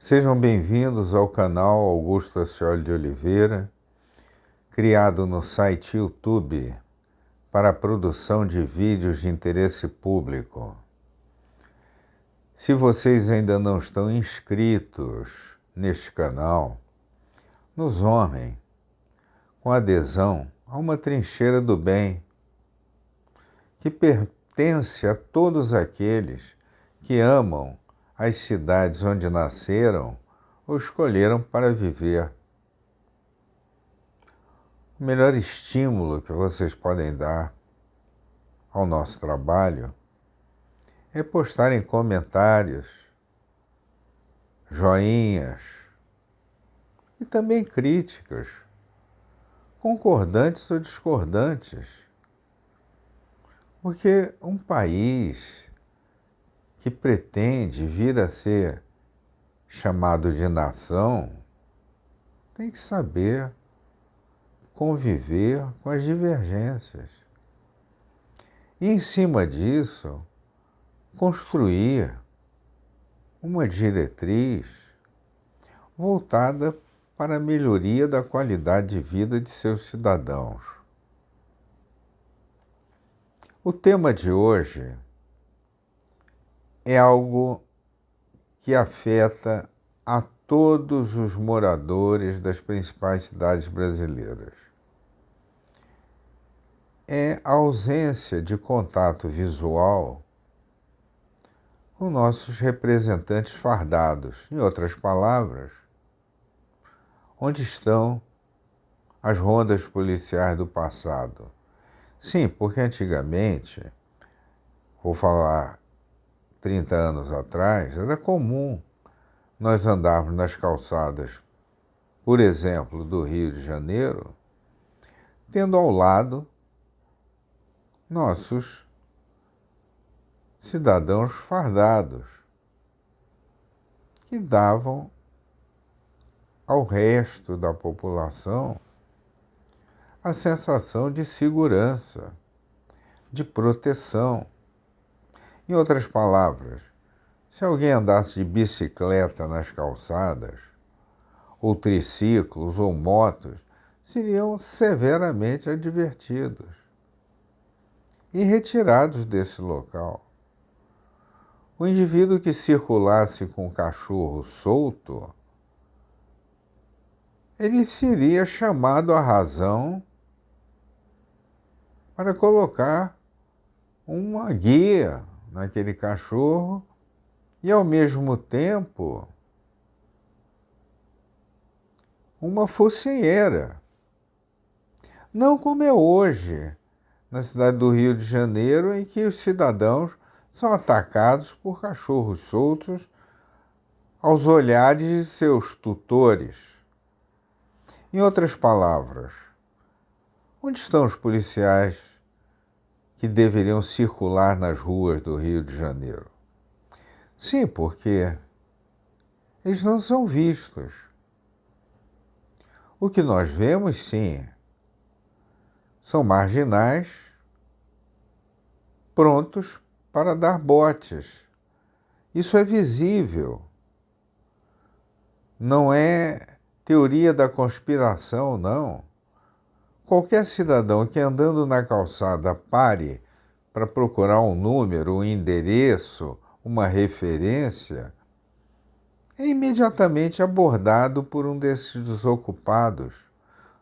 Sejam bem-vindos ao canal Augusto Ascioli de Oliveira, criado no site YouTube para a produção de vídeos de interesse público. Se vocês ainda não estão inscritos neste canal, nos honrem com adesão a uma trincheira do bem que pertence a todos aqueles que amam as cidades onde nasceram ou escolheram para viver. O melhor estímulo que vocês podem dar ao nosso trabalho é postarem comentários, joinhas e também críticas, concordantes ou discordantes. Porque um país que pretende vir a ser chamado de nação tem que saber conviver com as divergências. E, em cima disso, construir uma diretriz voltada para a melhoria da qualidade de vida de seus cidadãos. O tema de hoje é algo que afeta a todos os moradores das principais cidades brasileiras. É a ausência de contato visual com nossos representantes fardados. Em outras palavras, onde estão as rondas policiais do passado? Sim, porque antigamente, vou falar 30 anos atrás, era comum nós andarmos nas calçadas, por exemplo, do Rio de Janeiro, tendo ao lado nossos cidadãos fardados, que davam ao resto da população a sensação de segurança, de proteção. Em outras palavras, se alguém andasse de bicicleta nas calçadas, ou triciclos ou motos, seriam severamente advertidos e retirados desse local. O indivíduo que circulasse com o cachorro solto, ele seria chamado à razão para colocar uma guia naquele cachorro e, ao mesmo tempo, uma focinheira. Não como é hoje, na cidade do Rio de Janeiro, em que os cidadãos são atacados por cachorros soltos aos olhares de seus tutores. Em outras palavras, onde estão os policiais que deveriam circular nas ruas do Rio de Janeiro? Sim, porque eles não são vistos. O que nós vemos, sim, são marginais prontos para dar botes. Isso é visível. Não é teoria da conspiração, não. Qualquer cidadão que andando na calçada pare para procurar um número, um endereço, uma referência, é imediatamente abordado por um desses desocupados,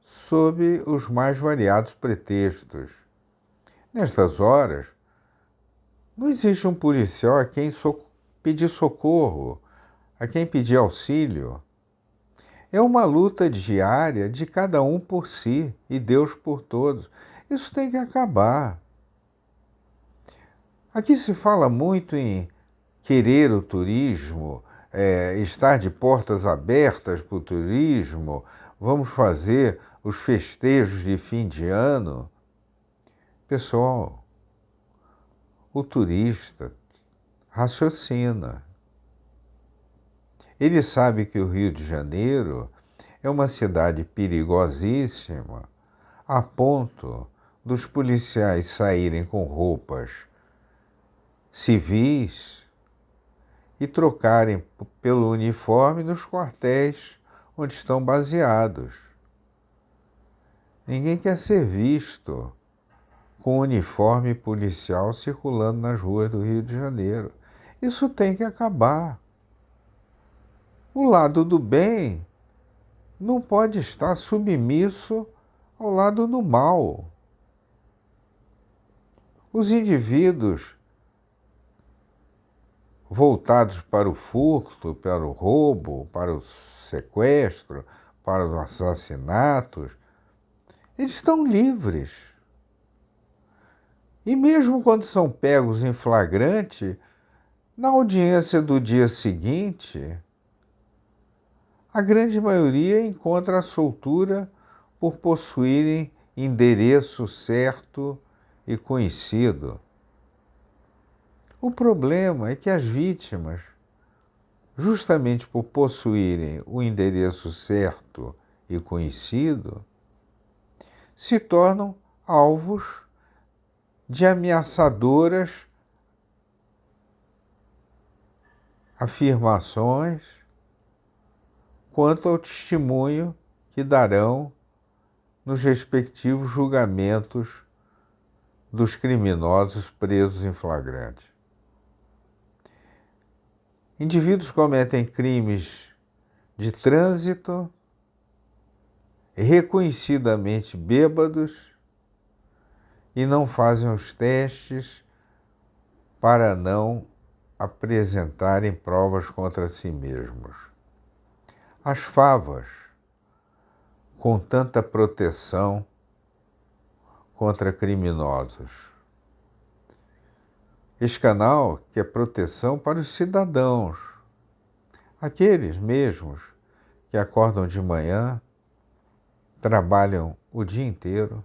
sob os mais variados pretextos. Nestas horas, não existe um policial a quem pedir socorro, a quem pedir auxílio. É uma luta diária de cada um por si e Deus por todos. Isso tem que acabar. Aqui se fala muito em querer o turismo, estar de portas abertas para o turismo, vamos fazer os festejos de fim de ano. Pessoal, o turista raciocina. Ele sabe que o Rio de Janeiro é uma cidade perigosíssima, a ponto dos policiais saírem com roupas civis e trocarem pelo uniforme nos quartéis onde estão baseados. Ninguém quer ser visto com uniforme policial circulando nas ruas do Rio de Janeiro. Isso tem que acabar. O lado do bem não pode estar submisso ao lado do mal. Os indivíduos voltados para o furto, para o roubo, para o sequestro, para os assassinatos, eles estão livres. E mesmo quando são pegos em flagrante, na audiência do dia seguinte, a grande maioria encontra a soltura por possuírem endereço certo e conhecido. O problema é que as vítimas, justamente por possuírem o endereço certo e conhecido, se tornam alvos de ameaçadoras afirmações quanto ao testemunho que darão nos respectivos julgamentos dos criminosos presos em flagrante. Indivíduos cometem crimes de trânsito, reconhecidamente bêbados, e não fazem os testes para não apresentarem provas contra si mesmos. As favas, com tanta proteção contra criminosos. Este canal que é proteção para os cidadãos, aqueles mesmos que acordam de manhã, trabalham o dia inteiro,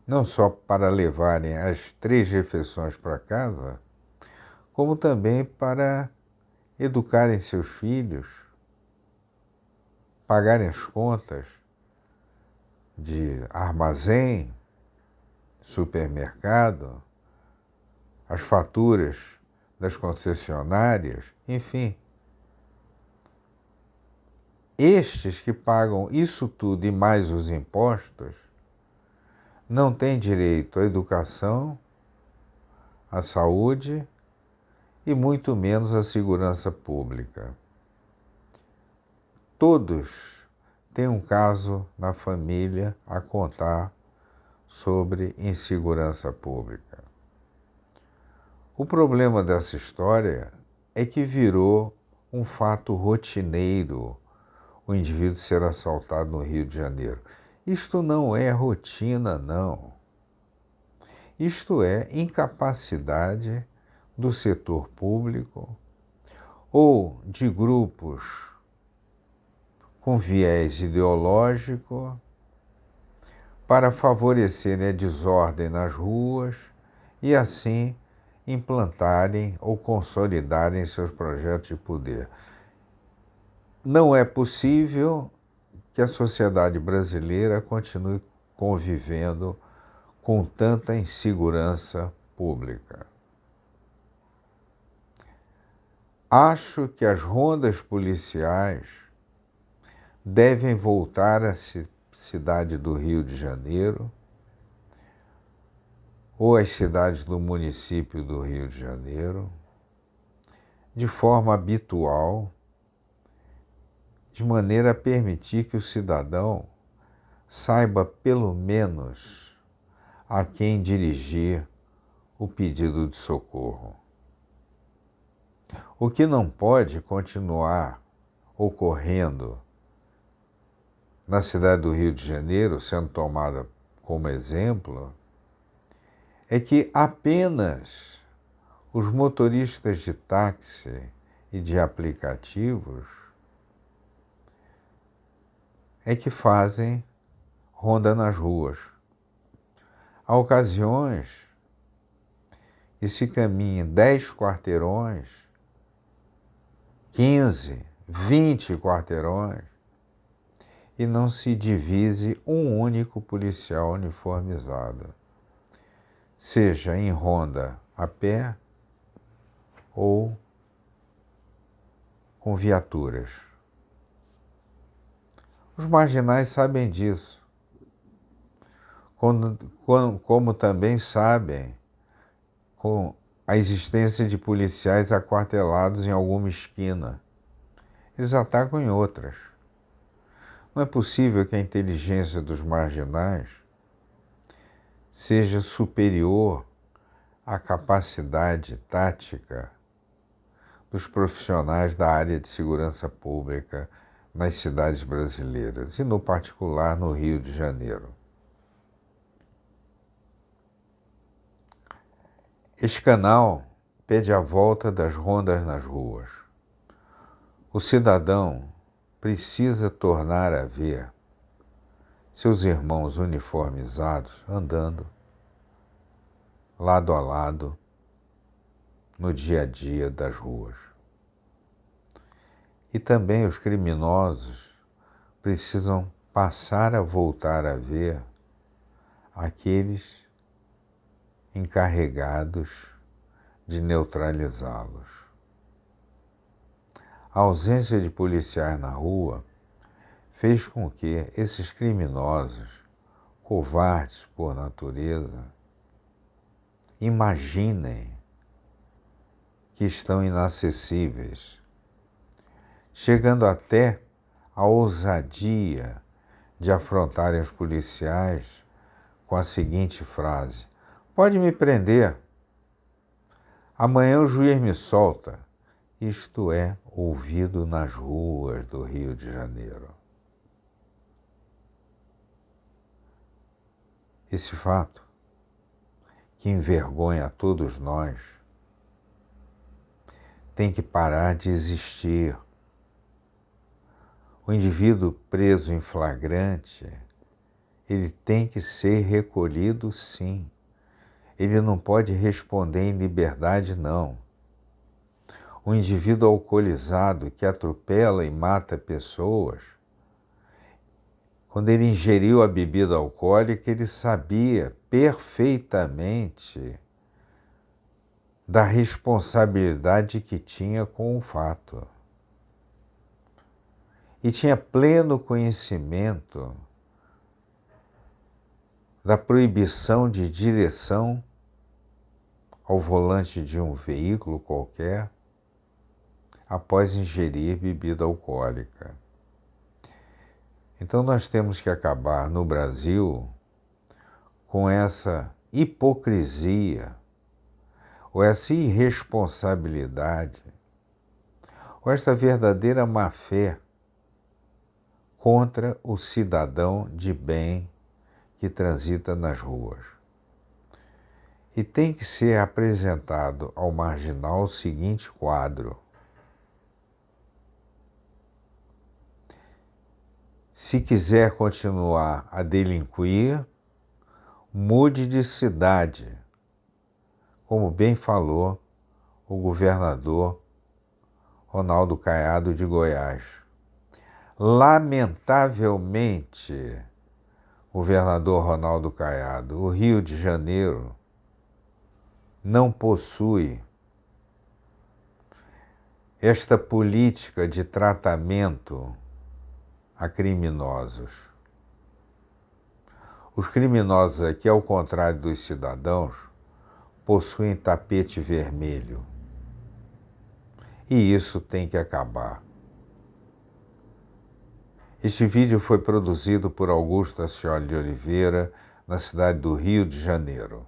não só para levarem as 3 refeições para casa, como também para educarem seus filhos, pagarem as contas de armazém, supermercado, as faturas das concessionárias, enfim. Estes que pagam isso tudo e mais os impostos não têm direito à educação, à saúde e muito menos à segurança pública. Todos têm um caso na família a contar sobre insegurança pública. O problema dessa história é que virou um fato rotineiro o indivíduo ser assaltado no Rio de Janeiro. Isto não é rotina, não. Isto é incapacidade do setor público ou de grupos com viés ideológico para favorecerem a desordem nas ruas e assim implantarem ou consolidarem seus projetos de poder. Não é possível que a sociedade brasileira continue convivendo com tanta insegurança pública. Acho que as rondas policiais devem voltar à cidade do Rio de Janeiro ou às cidades do município do Rio de Janeiro, de forma habitual, de maneira a permitir que o cidadão saiba pelo menos a quem dirigir o pedido de socorro. O que não pode continuar ocorrendo na cidade do Rio de Janeiro, sendo tomada como exemplo, é que apenas os motoristas de táxi e de aplicativos é que fazem ronda nas ruas. Há ocasiões que se caminha 10 quarteirões, 15, 20 quarteirões, e não se divise um único policial uniformizado, seja em ronda a pé ou com viaturas. Os marginais sabem disso, como também sabem com a existência de policiais aquartelados em alguma esquina. Eles atacam em outras. Não é possível que a inteligência dos marginais seja superior à capacidade tática dos profissionais da área de segurança pública nas cidades brasileiras, e no particular no Rio de Janeiro. Este canal pede a volta das rondas nas ruas. O cidadão precisa tornar a ver seus irmãos uniformizados andando lado a lado no dia a dia das ruas. E também os criminosos precisam passar a voltar a ver aqueles encarregados de neutralizá-los. A ausência de policiais na rua fez com que esses criminosos, covardes por natureza, imaginem que estão inacessíveis, chegando até a ousadia de afrontarem os policiais com a seguinte frase: pode me prender, amanhã o juiz me solta. Isto é ouvido nas ruas do Rio de Janeiro. Esse fato, que envergonha a todos nós, tem que parar de existir. O indivíduo preso em flagrante, ele tem que ser recolhido, sim. Ele não pode responder em liberdade, não. O indivíduo alcoolizado que atropela e mata pessoas, quando ele ingeriu a bebida alcoólica, ele sabia perfeitamente da responsabilidade que tinha com o fato. E tinha pleno conhecimento da proibição de direção ao volante de um veículo qualquer após ingerir bebida alcoólica. Então nós temos que acabar no Brasil com essa hipocrisia, ou essa irresponsabilidade, ou esta verdadeira má-fé contra o cidadão de bem que transita nas ruas. E tem que ser apresentado ao marginal o seguinte quadro: se quiser continuar a delinquir, mude de cidade, como bem falou o governador Ronaldo Caiado de Goiás. Lamentavelmente, governador Ronaldo Caiado, o Rio de Janeiro não possui esta política de tratamento a criminosos. Os criminosos aqui, ao contrário dos cidadãos, possuem tapete vermelho. E isso tem que acabar. Este vídeo foi produzido por Augusto Ascioli de Oliveira, na cidade do Rio de Janeiro.